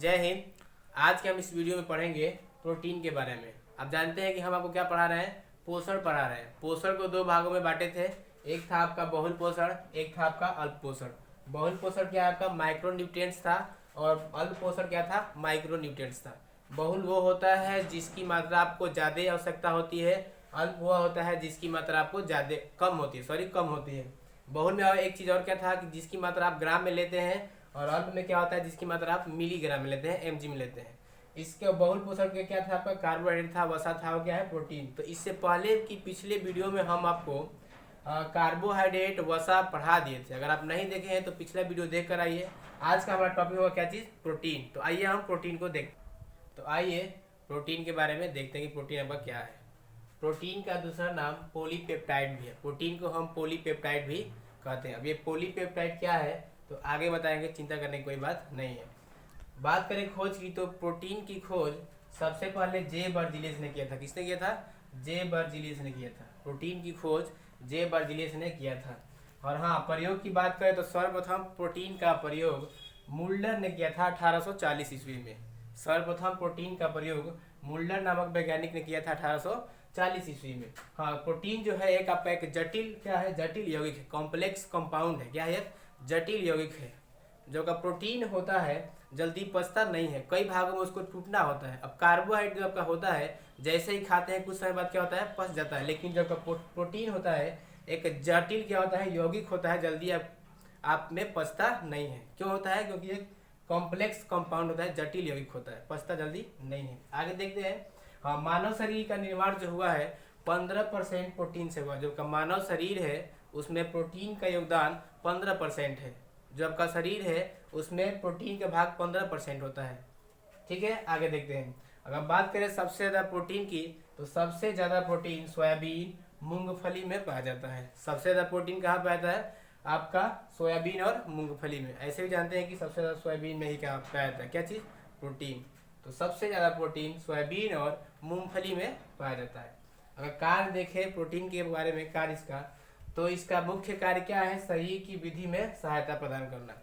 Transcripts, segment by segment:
जय हिंद। आज के हम इस वीडियो में पढ़ेंगे प्रोटीन के बारे में। आप जानते हैं कि हम आपको क्या पढ़ा रहे हैं, पोषण पढ़ा रहे हैं। पोषण को दो भागों में बांटे थे, एक था आपका बहुल पोषण, एक था आपका अल्प पोषण। बहुल पोषण क्या आपका माइक्रो न्यूट्रिएंट्स था और अल्प पोषण क्या था, माइक्रो न्यूट्रिएंट्स था। बहुल वो होता है जिसकी मात्रा आपको ज़्यादा आवश्यकता होती है, अल्प वो होता है जिसकी मात्रा आपको ज़्यादा कम होती है। बहुल में एक चीज़ और क्या था कि जिसकी मात्रा आप ग्राम में लेते हैं, और अल्प में क्या होता है जिसकी मात्रा आप मिलीग्राम में लेते हैं, एमजी में लेते हैं। इसके बहुल पोषण के क्या था आपका, कार्बोहाइड्रेट था, वसा था, और क्या है प्रोटीन। तो इससे पहले की पिछले वीडियो में हम आपको कार्बोहाइड्रेट वसा पढ़ा दिए थे। अगर आप नहीं देखे हैं तो पिछला वीडियो देख कर आइए। आज का हमारा टॉपिक होगा क्या चीज़, प्रोटीन। तो आइए हम प्रोटीन को तो आइए प्रोटीन के बारे में देखते हैं कि प्रोटीन आपका क्या है। प्रोटीन का दूसरा नाम पॉलीपेप्टाइड भी है। प्रोटीन को हम पॉलीपेप्टाइड भी कहते हैं। अब ये पॉलीपेप्टाइड क्या है तो आगे बताएंगे, चिंता करने की कोई बात नहीं है। बात करें खोज की तो प्रोटीन की खोज सबसे पहले जे बर्जीलियस ने किया था। किसने किया था, जे बर्जीलियस ने किया था। प्रोटीन की खोज जे बर्जीलियस ने किया था। और हाँ, प्रयोग की बात करें तो सर्वप्रथम प्रोटीन का प्रयोग मुल्डर ने किया था 1840 ईस्वी में। सर्वप्रथम प्रोटीन का प्रयोग मुल्डर नामक वैज्ञानिक ने किया था 1840 ईस्वी में। हाँ, प्रोटीन जो है एक आपका एक जटिल क्या है, जटिल यौगिक है, कॉम्प्लेक्स कंपाउंड है। क्या है, जटिल यौगिक है। जो का प्रोटीन होता है जल्दी पचता नहीं है, कई भागों में उसको टूटना होता है। अब कार्बोहाइड्रेट जो आपका होता है जैसे ही खाते हैं कुछ समय बाद क्या होता है, पच जाता है। लेकिन जो प्रोटीन होता है एक जटिल क्या होता है, यौगिक होता है, जल्दी आप में पचता नहीं है। क्यों होता है, क्योंकि एक कॉम्प्लेक्स कंपाउंड होता है, जटिल यौगिक होता है, पचता जल्दी नहीं है। आगे देखते हैं। हाँ, मानव शरीर का निर्माण जो हुआ है 15% प्रोटीन से हुआ। जो मानव शरीर है उसमें प्रोटीन का योगदान 15% है। जो आपका शरीर है उसमें प्रोटीन का भाग 15% होता है। ठीक है, आगे देखते हैं। अगर बात करें सबसे ज़्यादा प्रोटीन की तो सबसे ज़्यादा प्रोटीन सोयाबीन, मूंगफली में पाया जाता है। सबसे ज़्यादा प्रोटीन कहाँ पाया जाता है, आपका सोयाबीन और मूंगफली में। ऐसे भी जानते हैं कि सबसे ज़्यादा सोयाबीन में ही क्या पाया जाता है, क्या चीज़, प्रोटीन। तो सबसे ज़्यादा प्रोटीन सोयाबीन और मूंगफली में पाया जाता है। अगर कार्य देखें प्रोटीन के बारे में, कार्य इसका तो इसका मुख्य कार्य क्या है, शरीर की वृद्धि में सहायता प्रदान करना।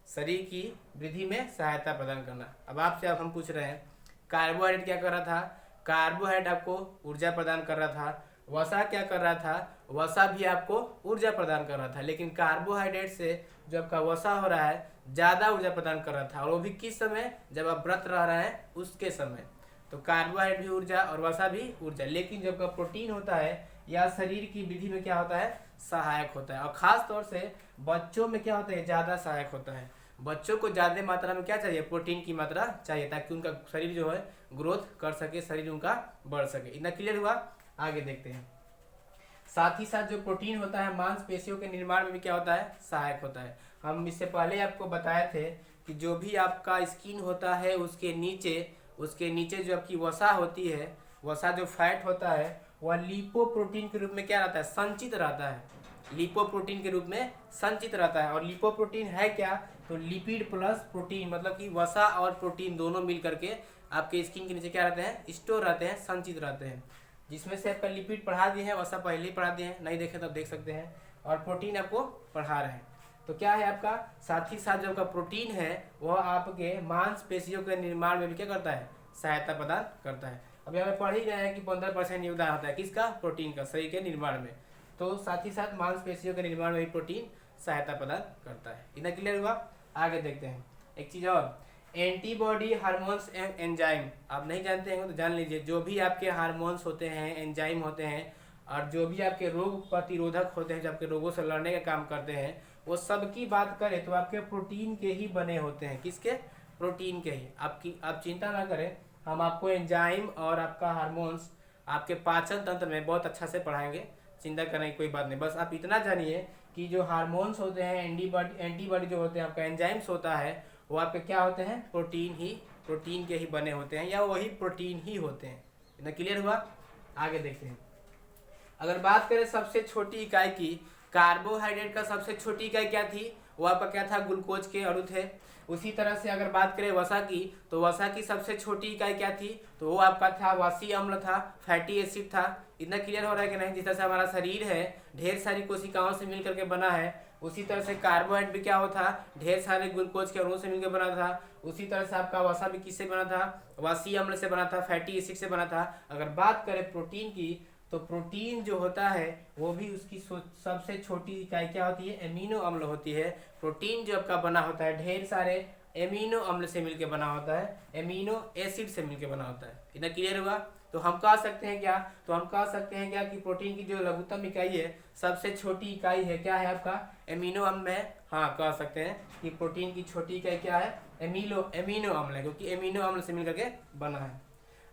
शरीर की वृद्धि में सहायता प्रदान करना। अब आपसे हम पूछ रहे हैं कार्बोहाइड्रेट क्या कर रहा था, कार्बोहाइड्रेट आपको ऊर्जा प्रदान कर रहा था। वसा क्या कर रहा था, वसा भी आपको ऊर्जा प्रदान कर रहा था। लेकिन कार्बोहाइड्रेट से जो आपका वसा हो रहा है ज़्यादा ऊर्जा प्रदान कर रहा था, और वो भी किस समय, जब आप व्रत रह रहे हैं उसके समय। तो कार्बोहाइड्रेट भी ऊर्जा और वसा भी ऊर्जा। लेकिन जब का प्रोटीन होता है या शरीर की वृद्धि में क्या होता है, सहायक होता है। और खास तौर से बच्चों में क्या होता है, ज़्यादा सहायक होता है। बच्चों को ज़्यादा मात्रा में क्या चाहिए, प्रोटीन की मात्रा चाहिए, ताकि उनका शरीर जो है ग्रोथ कर सके, शरीर उनका बढ़ सके। इतना क्लियर हुआ, आगे देखते हैं। साथ ही साथ जो प्रोटीन होता है मांसपेशियों के निर्माण में भी क्या होता है, सहायक होता है। हम इससे पहले आपको बताए थे कि जो भी आपका स्किन होता है उसके नीचे जो आपकी वसा होती है, वसा जो फैट होता है वह लिपोप्रोटीन के रूप में क्या रहता है, संचित रहता है। लिपोप्रोटीन के रूप में संचित रहता है। और लिपोप्रोटीन है क्या, तो लिपिड प्लस प्रोटीन, मतलब कि वसा और प्रोटीन दोनों मिल करके आपके स्किन के नीचे क्या रहते हैं, स्टोर रहते हैं, संचित रहते हैं। जिसमें से आपका लिपिड पढ़ा दिए हैं, वसा पहले ही पढ़ा दिए हैं, नहीं देखे तो आप देख सकते हैं, और प्रोटीन आपको पढ़ा रहे हैं। तो क्या है आपका, साथ ही साथ जो आपका प्रोटीन है वह आपके मांसपेशियों के निर्माण में भी क्या करता है, सहायता प्रदान करता है। अभी हमें पढ़ ही रहे हैं कि 15% योगदान होता है किसका, प्रोटीन का, शरीर के निर्माण में। तो साथ ही साथ मांसपेशियों के निर्माण में भी प्रोटीन सहायता प्रदान करता है। इतना क्लियर हुआ, आगे देखते हैं। एक चीज़ और, एंटीबॉडी, हार्मोन्स एंड एंजाइम। आप नहीं जानते हैं तो जान लीजिए। जो भी आपके हार्मोन्स होते हैं, एंजाइम होते हैं, और जो भी आपके रोग प्रतिरोधक होते हैं, जो आपके रोगों से लड़ने का काम करते हैं, वो सब की बात करें तो आपके प्रोटीन के ही बने होते हैं। किसके, प्रोटीन के ही। आप चिंता ना करें, हम आपको एंजाइम और आपका हार्मोन्स आपके पाचन तंत्र में बहुत अच्छा से पढ़ाएंगे, चिंता करने की कोई बात नहीं। बस आप इतना जानिए कि जो हार्मोन्स होते हैं, एंटीबॉडी जो होते हैं, आपका एंजाइम्स होता है, वो आपके क्या होते हैं, प्रोटीन के ही बने होते हैं, या वही प्रोटीन ही होते हैं। इतना क्लियर हुआ, आगे देखते हैं। अगर बात करें सबसे छोटी इकाई की, कार्बोहाइड्रेट का सबसे छोटी इकाई क्या थी, वो आपका क्या था, ग्लूकोज के अणु थे। उसी तरह से अगर बात करें वसा की, तो वसा की सबसे छोटी इकाई क्या थी, तो वो आपका था वसीय अम्ल था, फैटी एसिड था। इतना क्लियर हो रहा है कि नहीं। जिस तरह से हमारा शरीर है ढेर सारी कोशिकाओं से मिल करके बना है, उसी तरह से कार्बोहाइड्रेट भी क्या होता, ढेर सारे ग्लूकोज के अणुओं से मिलकर बना था। उसी तरह से आपका वसा भी किससे बना था, वसीय अम्ल से बना था, फैटी एसिड से बना था। अगर बात करें प्रोटीन की, तो प्रोटीन जो होता है वो भी उसकी सबसे छोटी इकाई क्या होती है, एमिनो अम्ल होती है। प्रोटीन जो आपका बना होता है ढेर सारे एमिनो अम्ल से मिलकर बना होता है, एमिनो एसिड से मिलकर बना होता है। इतना क्लियर हुआ। तो हम कह सकते हैं क्या, तो हम कह सकते हैं क्या कि प्रोटीन की जो लघुत्तम इकाई है, सबसे छोटी इकाई है, क्या है आपका, एमिनो अम्ल है। हाँ, कह सकते हैं कि प्रोटीन की छोटी इकाई क्या है, एमिनो अम्ल है, क्योंकि एमिनो अम्ल से मिलकर के बना है।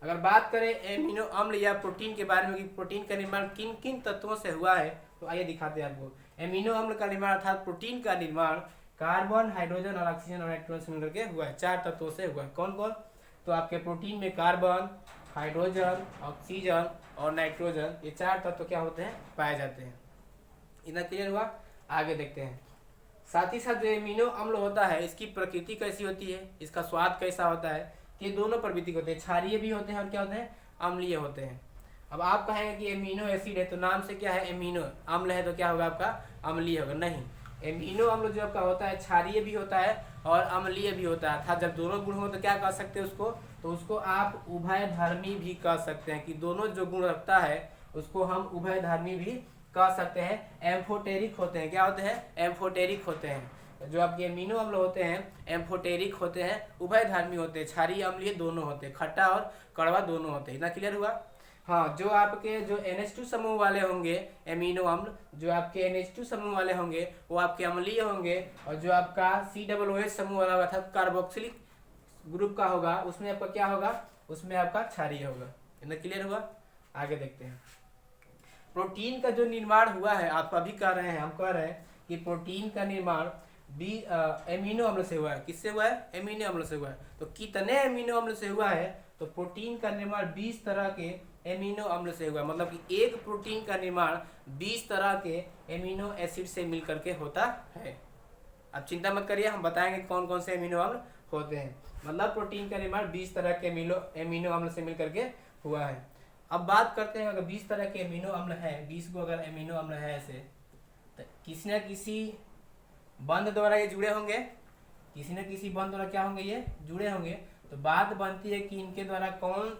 अगर बात करें एमिनो अम्ल या प्रोटीन के बारे में कि प्रोटीन का निर्माण किन किन तत्वों से हुआ है, तो आइए दिखाते हैं आपको। एमिनो अम्ल का निर्माण अर्थात प्रोटीन का निर्माण कार्बन, हाइड्रोजन और ऑक्सीजन और नाइट्रोजन से मिलकर के हुआ है। 4 तत्वों से हुआ है। कौन कौन, तो आपके प्रोटीन में कार्बन, हाइड्रोजन, ऑक्सीजन और नाइट्रोजन, ये 4 तत्व क्या होते हैं, पाए जाते हैं। इतना क्लियर हुआ। आगे देखते हैं। साथ ही साथ जो एमिनो अम्ल होता है, इसकी प्रकृति कैसी होती है, इसका स्वाद कैसा होता है, ये दोनों प्रवृत्ति होते हैं, क्षारीय भी होते हैं और क्या होते हैं, अम्लीय होते हैं। अब आप कहेंगे कि एमिनो एसिड है तो नाम से क्या है, एमिनो अम्ल है तो क्या होगा आपका, अम्लीय होगा। नहीं, एमिनो अम्ल जो आपका होता है क्षारीय भी होता है और अम्लीय भी होता है। अर्थात जब दोनों गुण हो तो क्या कह सकते हैं उसको, तो उसको आप उभयधर्मी भी कह सकते हैं, कि दोनों जो गुण रखता है उसको हम उभयधर्मी भी कह सकते हैं। एम्फोटेरिक होते हैं, क्या होते हैं, एम्फोटेरिक होते हैं। जो आपके एमिनो अम्ल होते हैं एम्फोटेरिक होते हैं, उभयधर्मी होते हैं, क्षारीय अम्लीय दोनों होते हैं, खट्टा और कड़वा दोनों होते हैं। इतना क्लियर हुआ। हाँ, जो आपके जो NH2 समूह वाले होंगे एमिनो अम्ल, जो आपके NH2 समूह वाले होंगे वो आपके अम्लीय होंगे, और जो आपका COOH समूह वाला होगा अर्थात कार्बोक्सिलिक ग्रुप का होगा, उसमें आपका क्या होगा, उसमें आपका क्षारीय होगा। इतना क्लियर हुआ। आगे देखते हैं। प्रोटीन का जो निर्माण हुआ है, आप अभी कह रहे हैं, हम कह रहे हैं कि प्रोटीन का निर्माण एमिनो अम्ल से हुआ है। किससे हुआ है, एमिनो अम्ल से हुआ है। तो कितने एमिनो अम्ल से हुआ है, तो प्रोटीन का निर्माण 20 तरह के एमिनो अम्ल से हुआ है। मतलब कि एक प्रोटीन का निर्माण 20 तरह के एमिनो एसिड से मिलकर के होता है। अब चिंता मत करिए, हम बताएंगे कौन कौन से एमिनो अम्ल होते हैं। मतलब प्रोटीन का निर्माण 20 तरह के एमिनो अम्ल से मिलकर के हुआ है। अब बात करते हैं, अगर 20 तरह के एमिनो अम्ल है, 20 को अगर एमिनो अम्ल है ऐसे, तो किसी न किसी बंध द्वारा ये जुड़े होंगे, किसी न किसी बंध द्वारा क्या होंगे, ये जुड़े होंगे। तो बात बनती है कि इनके द्वारा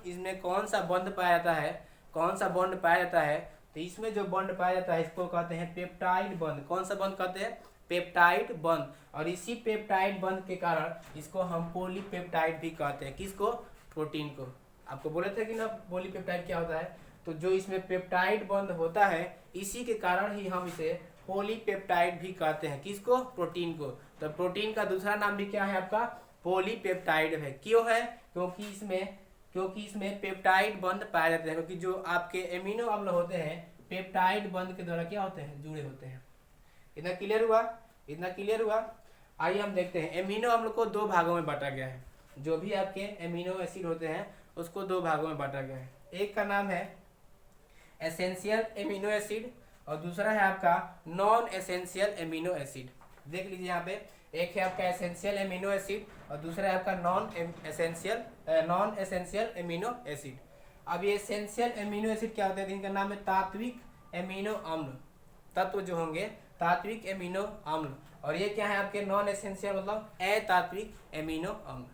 इसमें कौन सा बंध पाया जाता है, कौन सा बॉन्ड पाया जाता है। तो इसमें जो बॉन्ड पाया जाता है इसको कहते हैं पेप्टाइड बंध। कौन सा बंध कहते हैं, पेप्टाइड बंध। और इसी पेप्टाइड बंध के कारण इसको हम पॉलीपेप्टाइड भी कहते हैं। किसको, प्रोटीन को। आपको बोले थे कि ना पॉलीपेप्टाइड क्या होता है, तो जो इसमें पेप्टाइड बंध होता है इसी के कारण ही हम इसे पॉलीपेप्टाइड भी कहते हैं। किसको, प्रोटीन को। तो प्रोटीन का दूसरा नाम भी क्या है आपका, पॉलीपेप्टाइड है। क्यों है, क्योंकि इसमें पेप्टाइड बंध पाए जाते हैं, क्योंकि जो आपके एमिनो अम्ल होते हैं पेप्टाइड बंध के द्वारा क्या होते हैं, जुड़े होते हैं। इतना क्लियर हुआ, इतना क्लियर हुआ। आइए हम देखते हैं। एमिनो अम्ल को 2 भागों में बांटा गया है। जो भी आपके एमिनो एसिड होते हैं उसको 2 भागों में बांटा गया है। एक का नाम है एसेंशियल एमिनो एसिड और दूसरा है आपका नॉन एसेंशियल एमिनो एसिड। देख लीजिए यहाँ पे, एक है आपका एसेंशियल एमिनो एसिड और दूसरा है आपका नॉन एसेंशियल एमिनो एसिड। अब ये एसेंशियल एमिनो एसिड क्या होते हैं, इनका नाम है तात्विक एमिनो अम्ल। तत्व जो होंगे तात्विक एमिनो अम्ल। और ये क्या है आपके नॉन एसेंशियल मतलब अतात्विक एमिनो अम्ल।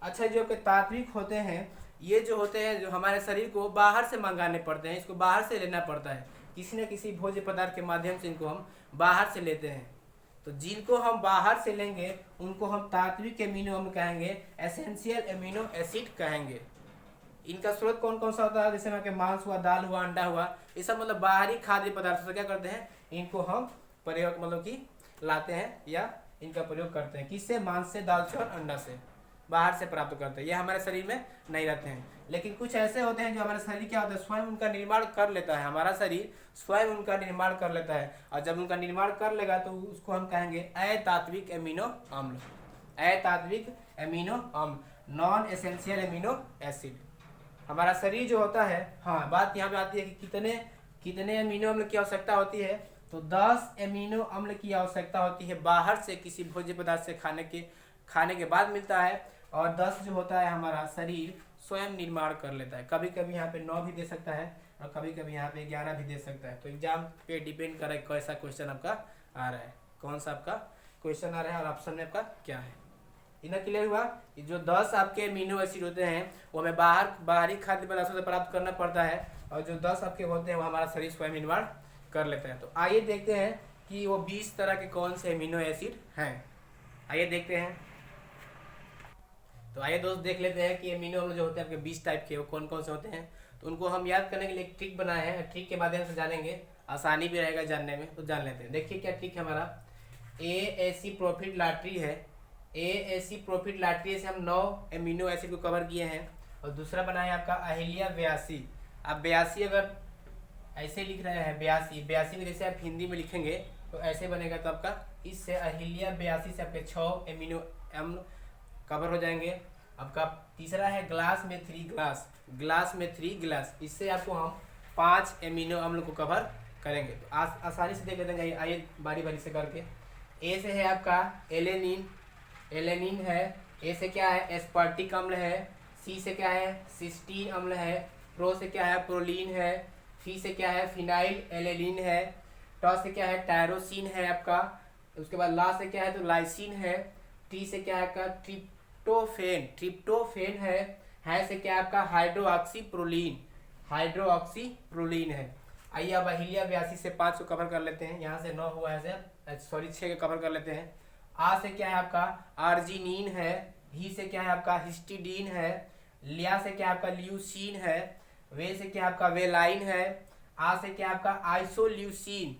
अच्छा, जो कि तात्विक होते हैं ये जो होते हैं, जो हमारे शरीर को बाहर से मंगाने पड़ते हैं, इसको बाहर से लेना पड़ता है, किसी न किसी भोज्य पदार्थ के माध्यम से इनको हम बाहर से लेते हैं। तो जिनको हम बाहर से लेंगे उनको हम तात्विक एमिनो अम्ल कहेंगे, एसेंशियल एमिनो एसिड कहेंगे। इनका स्रोत कौन कौन सा होता है, जैसे कि मांस हुआ, दाल हुआ, अंडा हुआ, ये सब मतलब बाहरी खाद्य पदार्थों से क्या करते हैं, इनको हम प्रयोग मतलब कि लाते हैं या इनका प्रयोग करते हैं। किससे, मांस से, दाल से और अंडा से बाहर से प्राप्त करते हैं। ये हमारे शरीर में नहीं रहते हैं। लेकिन कुछ ऐसे होते हैं जो हमारा शरीर क्या होता है, स्वयं उनका निर्माण कर लेता है। हमारा शरीर स्वयं उनका निर्माण कर लेता है, और जब उनका निर्माण कर लेगा तो उसको हम कहेंगे अतात्विक एमिनो अम्ल। अतात्विक एमिनो अम्ल, नॉन एसेंशियल एमिनो एसिड। हमारा शरीर जो होता है, हाँ बात यहाँ पे आती है कि कितने एमिनो अम्ल की आवश्यकता होती है, तो 10 एमिनो अम्ल की आवश्यकता होती है बाहर से किसी भोज्य पदार्थ से खाने के बाद मिलता है, और 10 जो होता है हमारा शरीर स्वयं निर्माण कर लेता है। कभी कभी यहाँ पे 9 भी दे सकता है और कभी कभी यहाँ पे 11 भी दे सकता है। तो एग्जाम पे डिपेंड करे कैसा क्वेश्चन आपका आ रहा है। कौन सा आपका क्वेश्चन आ रहा है और ऑप्शन में आपका क्या है। इतना क्लियर हुआ। जो 10 आपके अमीनो एसिड होते हैं वो हमें बाहरी खाद्य पदार्थों से प्राप्त करना पड़ता है, और जो 10 आपके होते हैं वो हमारा शरीर स्वयं निर्माण कर लेता है। तो आइए देखते हैं कि वो 20 तरह के कौन से अमीनो एसिड हैं। आइए देखते हैं। तो आइए दोस्त देख लेते हैं कि अमीनो अम्ल जो होते हैं आपके 20 टाइप के वो कौन कौन से होते हैं। तो उनको हम याद करने के लिए एक ट्रिक बनाए हैं, ट्रिक के माध्यम से जानेंगे, आसानी भी रहेगा जानने में। तो जान लेते हैं। देखिए क्या ट्रिक है हमारा। एएसी प्रॉफिट लॉटरी है। एएसी प्रॉफिट लॉटरी से हम 9 अमीनो एसिड को कवर किए हैं। और दूसरा बनाया आपका अहिल्या 82। आप 82 अगर ऐसे लिख रहे हैं 82 में जैसे आप हिंदी में लिखेंगे तो ऐसे बनेगा। तो आपका इससे अहिल्या 82 से आपके 6 अमीनो अम्ल कवर हो जाएंगे। आपका तीसरा है ग्लास में 3 ग्लास, इससे आपको हम 5 अमीनो अम्ल को कवर करेंगे। तो आसानी से देख लेते हैं। आइए बारी बारी से करके। ए से है आपका एलेनिन है। ए से क्या है एस्पर्टिक अम्ल है। सी से क्या है सिस्टीन अम्ल है। प्रो से क्या है प्रोलीन है। फी से क्या है फिनाइल एलेनिन है। टॉ से क्या है टायरोसिन है आपका। उसके बाद ला से क्या है तो लाइसिन है। टी से क्या है आपका ट्रिप्टोफेन है से क्या है आपका हाइड्रोक्सीप्रोलीन है। आइए अब अहिल्या 82 से 5 को कवर कर लेते हैं। यहाँ से 9 हुआ है, 6 को कवर कर लेते हैं। आ से क्या है आपका आर्जिनिन है। ही से क्या है आपका हिस्टिडीन है। लिया से क्या है आपका ल्यूसीन है। वे से क्या आपका वेलाइन है। आ से क्या आपका आइसोल्यूसिन।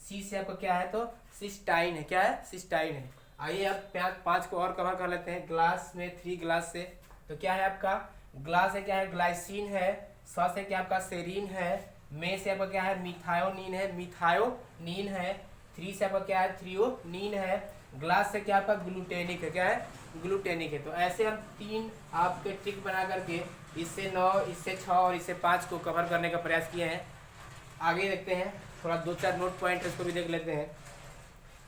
सी से आपका क्या है तो सिस्टाइन है। क्या है सिस्टाइन है। आइए अब 5 को और कवर कर लेते हैं। ग्लास में 3 ग्लास से तो क्या है आपका ग्लास से क्या है ग्लाइसिन है। स से क्या आपका सेरीन है। में से आपका क्या है मिथायोनिन है। 3 से आपका क्या है थ्रियोनिन है। ग्लास से क्या आपका ग्लूटेनिक है। क्या है ग्लूटेनिक है। तो ऐसे हम 3 आपके ट्रिक बना करके इससे 9, इससे 6 और इससे 5 को कवर करने का प्रयास किए हैं। आगे देखते हैं, थोड़ा 2-4 नोट पॉइंट इसको भी देख लेते हैं।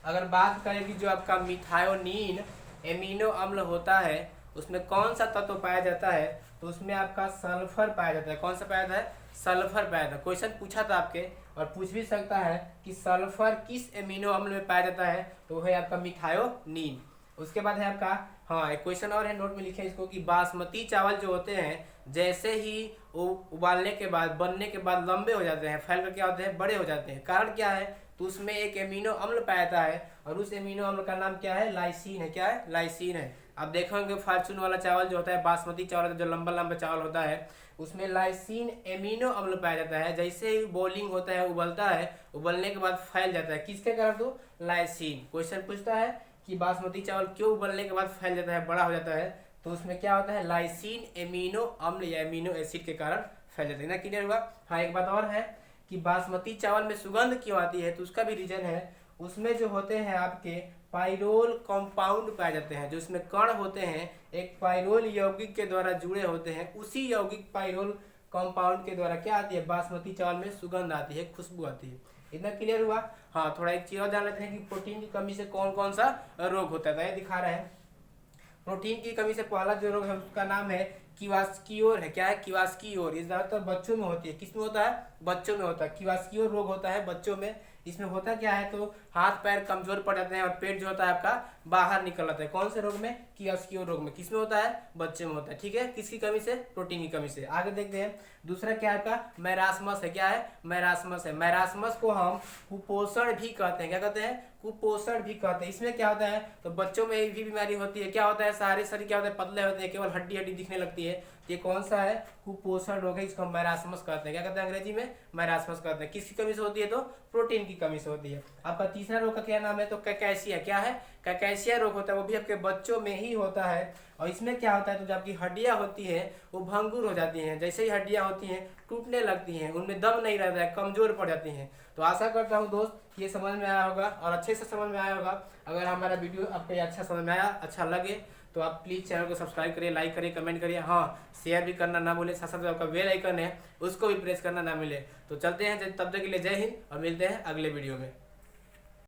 अगर बात करें कि जो आपका मिथायोनिन एमिनो अम्ल होता है उसमें कौन सा तत्व पाया जाता है, तो उसमें आपका सल्फर पाया जाता है। कौन सा पाया जाता है सल्फर पाया जाता है। क्वेश्चन पूछा था आपके और पूछ भी सकता है कि सल्फर किस एमिनो अम्ल में पाया जाता है, तो वो है आपका मिथायोनिन। उसके बाद है आपका एक क्वेश्चन और है, नोट में लिखे इसको कि बासमती चावल जो होते हैं जैसे ही उबालने के बाद बनने के बाद लंबे हो जाते हैं, फैल कर क्या होते हैं बड़े हो जाते हैं। कारण क्या है तो उसमें एक एमिनो अम्ल पाया जाता है और उस एमिनो अम्ल का नाम क्या है लाइसिन है। क्या है लाइसिन है। आप देखेंगे फॉर्चून वाला चावल जो होता है बासमती चावल जो लंबा चावल होता है उसमें लाइसिन एमिनो अम्ल पाया जाता है। जैसे ही बॉइलिंग होता है उबलता है, उबलने के बाद फैल जाता है। किसके कारण तो लाइसिन। क्वेश्चन पूछता है कि बासमती चावल क्यों उबलने के बाद फैल जाता है बड़ा हो जाता है, तो उसमें क्या होता है लाइसिन एमिनो अम्ल या एमिनो एसिड के कारण फैल जाता है ना। क्लियर हुआ। हाँ एक बात और है कि बासमती चावल में सुगंध क्यों आती है, तो उसका भी रीजन है। उसमें जो होते हैं आपके पाइरोल कंपाउंड पाए जाते हैं। जो इसमें कण होते हैं एक पाइरोल यौगिक के द्वारा जुड़े होते हैं, उसी यौगिक पाइरोल कंपाउंड के द्वारा क्या आती है बासमती चावल में सुगंध आती है, खुशबू आती है। इतना क्लियर हुआ। हाँ थोड़ा एक चीज और जान लेते हैं कि प्रोटीन की कमी से कौन कौन सा रोग होता है। दिखा रहे हैं प्रोटीन की कमी से पहला जो रोग है उसका नाम है क्विवास्कियोर है। क्या है क्विवास्कियोर। ये ज्यादातर बच्चों में होती है। किसमें होता है बच्चों में होता है। क्विवास्कियोर रोग होता है बच्चों में। इसमें होता क्या है तो हाथ पैर कमजोर पड़ जाते हैं और पेट जो होता है आपका बाहर निकल आता है। कौन से रोग में क्विवास्कियोर रोग में। किसमें होता है बच्चे में होता है। ठीक है किसकी कमी से प्रोटीन की कमी से। आगे देखते हैं दूसरा क्या है आपका मैरास्मस है। क्या है मैरास्मस है। मैरास्मस को हम कुपोषण भी कहते हैं। क्या कहते हैं कुपोषण भी कहते हैं। इसमें क्या होता है तो बच्चों में भी बीमारी होती है। क्या होता है सारे शरीर क्या होता है पतले होते हैं, केवल हड्डी दिखने लगती है। ये कौन सा है कुपोषण रोग है। इसको हम मैरास्मस कहते हैं। क्या कहते हैं अंग्रेजी में मैरास्मस कहते हैं। किसकी कमी से होती है तो प्रोटीन की कमी से होती है। आपका तीसरा रोग का क्या नाम है तो कैकेसिया। क्या है कैकेसिया रोग होता है, वो भी आपके बच्चों में ही होता है। और इसमें क्या होता है तो जो आपकी हड्डियां होती हैं वो भंगुर हो जाती हैं। जैसे ही हड्डियां होती हैं टूटने लगती हैं, उनमें दम नहीं रहता है, कमजोर पड़ जाती हैं। तो आशा करता हूँ दोस्त ये समझ में आया होगा और अच्छे से समझ में आया होगा। अगर हमारा वीडियो आपको अच्छा समझ में आया, अच्छा लगे तो आप प्लीज़ चैनल को सब्सक्राइब करिए, लाइक करिए, कमेंट करिए। हाँ शेयर भी करना ना भूलें। साथ साथ आपका बेल आइकन है उसको भी प्रेस करना ना मिले। तो चलते हैं तब तक के लिए जय हिंद और मिलते हैं अगले वीडियो में।